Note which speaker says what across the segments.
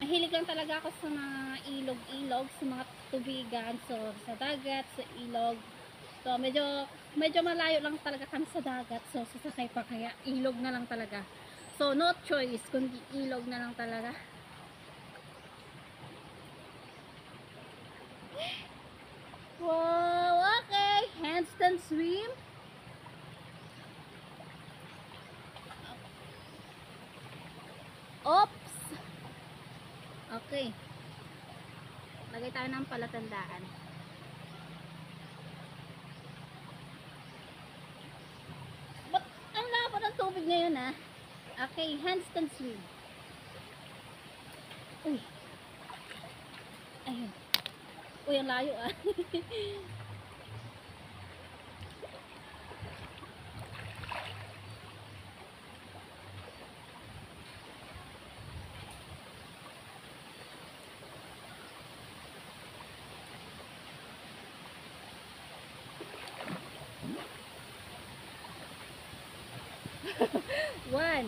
Speaker 1: mahilig lang talaga ako sa mga ilog-ilog, sa mga tubigan, so sa dagat, sa ilog. So medyo malayo lang talaga kami sa dagat, so sasakay pa kaya ilog na lang talaga. So no choice kundi ilog na lang talaga. Wow, okay, handstand swim. Oops. Okay. Lagay tayo ng palatandaan. Ba't ang labo ng tubig ngayon ah? Okay, handstand swim. Uy. Ayun. Uy, ang layo ah. One.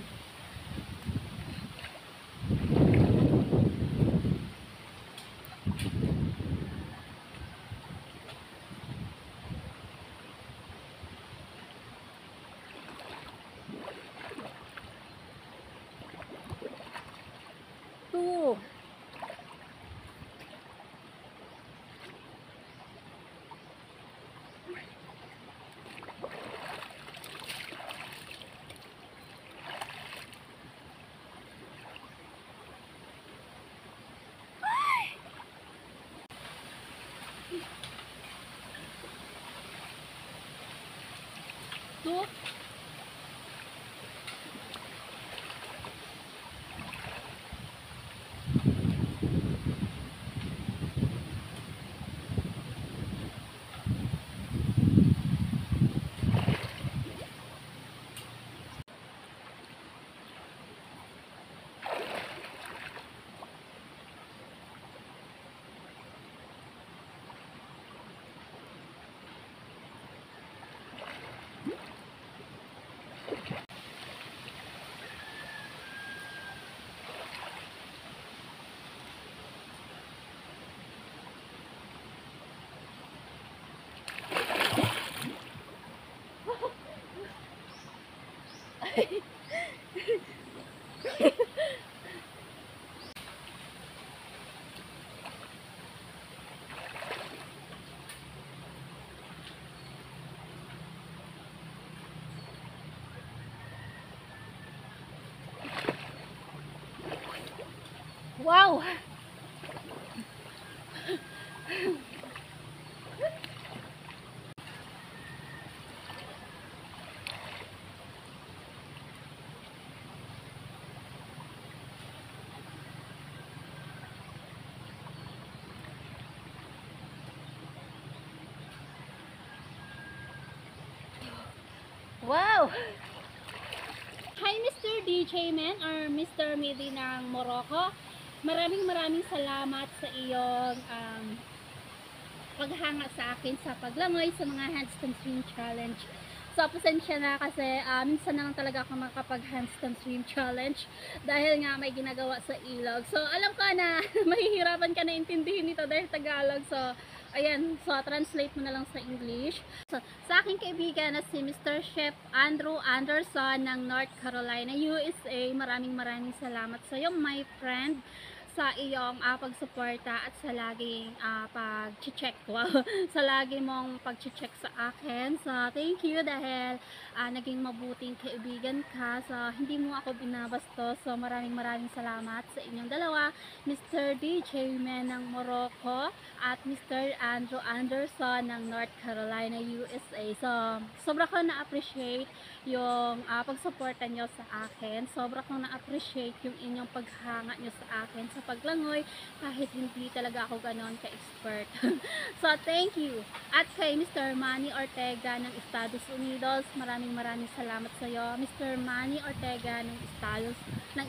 Speaker 1: Two. Two. Wow. Wow. Hi Mr. DJ Man or Mr. Midi ng Morocco. Maraming salamat sa iyong paghanga sa akin sa paglangoy sa mga handstand swim challenge. So pasensya na kasi minsan lang talaga ako makapag handstand swim challenge dahil nga may ginagawa sa ilog. So alam ko na mahihirapan ka na intindihin ito dahil Tagalog. So ayan, so translate mo na lang sa English. So, sa aking kaibigan na si Mr. Chef Andrew Anderson ng North Carolina, USA, maraming salamat sa iyo, my friend, sa iyong pagsuporta at sa laging pag-check wow, sa lagi mong pag-check sa akin. So thank you dahil naging mabuting kaibigan ka. So hindi mo ako binabastos. So maraming salamat sa inyong dalawa, Mr. DJ Man ng Morocco at Mr. Andrew Anderson ng North Carolina, USA. So sobra ko na-appreciate yung pagsuporta nyo sa akin. Sobra kong na-appreciate yung inyong paghanga nyo sa akin sa paglangoy kahit hindi talaga ako ganon ka-expert. So thank you. At kay Mr. Manny Ortega ng Estados Unidos, maraming salamat sa iyo, Mr. Manny Ortega ng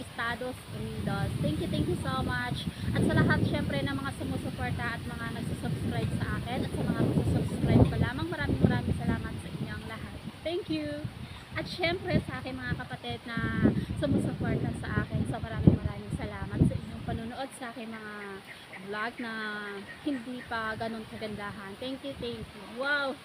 Speaker 1: Estados Unidos. Thank you so much. At sa lahat syempre ng mga sumusuporta at mga nagsusubscribe sa akin at sa mga magsusubscribe pa lamang, maraming salamat sa inyong lahat. Thank you. At syempre sa aking mga kapatid na sumusuporta sa akin, so maraming salamat sa inyong panunood. manood sa aking mga vlog na hindi pa ganun kagandahan. Thank you, thank you. Wow!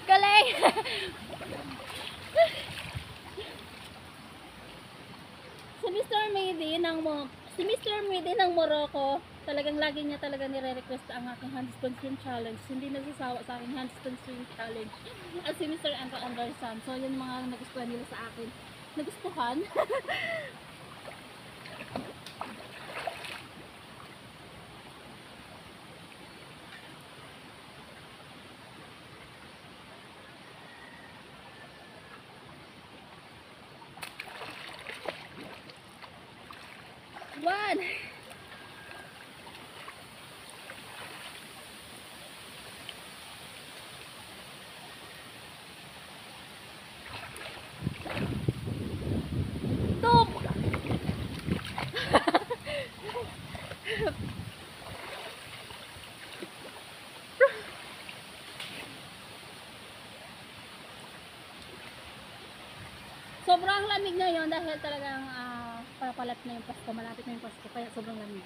Speaker 1: Galing! Si Mr. Midi ng Morocco, talagang lagi niya talaga nire-request ang aking handstand swim challenge. Hindi nagsasawa sa aking handstand swim challenge. At si Mr. Anka Anderson. So, yun mga nagustuhan nila sa akin. Nagustuhan? One! Two! Sobrang lamig ngayon dahil talagang papalat na yung Pasko, malapit na yung Pasko, kaya sobrang lamig.